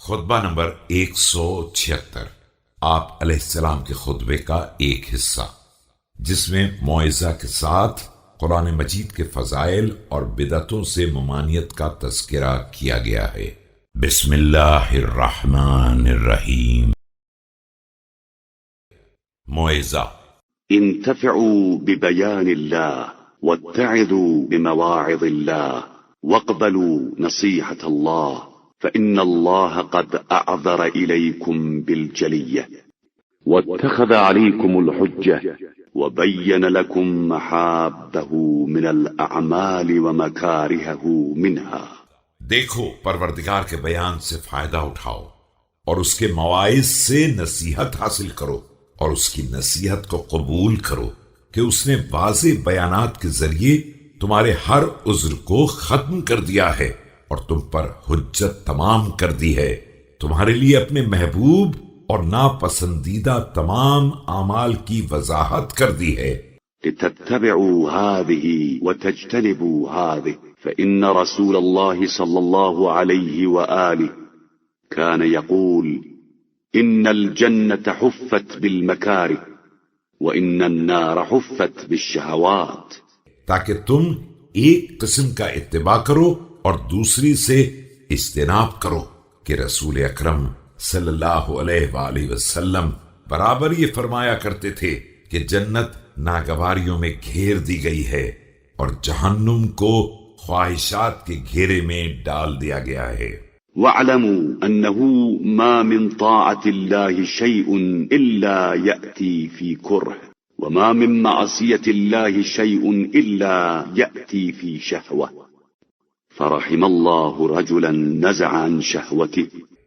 خطبہ نمبر 176، آپ علیہ السلام کے خطبے کا ایک حصہ، جس میں موعظہ کے ساتھ قرآن مجید کے فضائل اور بدعتوں سے ممانعت کا تذکرہ کیا گیا ہے۔ بسم اللہ الرحمن الرحیم۔ موعظہ۔ انتفعوا ببيان الله واتعظوا بمواعظ الله واقبلوا نصيحة الله فإن الله قد أعذر إليكم بالجلية واتخذ عليكم الحجة وبين لكم محابه من الأعمال ومكارهه منها۔ دیکھو، پروردگار کے بیان سے فائدہ اٹھاؤ اور اس کے مواعظ سے نصیحت حاصل کرو اور اس کی نصیحت کو قبول کرو کہ اس نے واضح بیانات کے ذریعے تمہارے ہر عذر کو ختم کر دیا ہے اور تم پر حجت تمام کر دی ہے، تمہارے لیے اپنے محبوب اور ناپسندیدہ تمام اعمال کی وضاحت کر دی ہے۔ لتتبعوا هذه وتجتنبوا هذه فإن رسول الله صلى الله عليه وآله كان يقول إن الجنة حفت بالمكاره وإن النار حفت بالشهوات، تاکہ تم ایک قسم کا اتباع کرو اور دوسری سے اجتناب کرو کہ رسول اکرم صلی اللہ علیہ وآلہ وسلم برابر یہ فرمایا کرتے تھے کہ جنت ناگواریوں میں گھیر دی گئی ہے اور جہنم کو خواہشات کے گھیرے میں ڈال دیا گیا ہے۔ واعلموا أنه ما من طاعة الله شيء إلا يأتي في كره وما من معصية الله شيء إلا يأتي في شهوة، فرحم الله رجلا نزع عن شهوته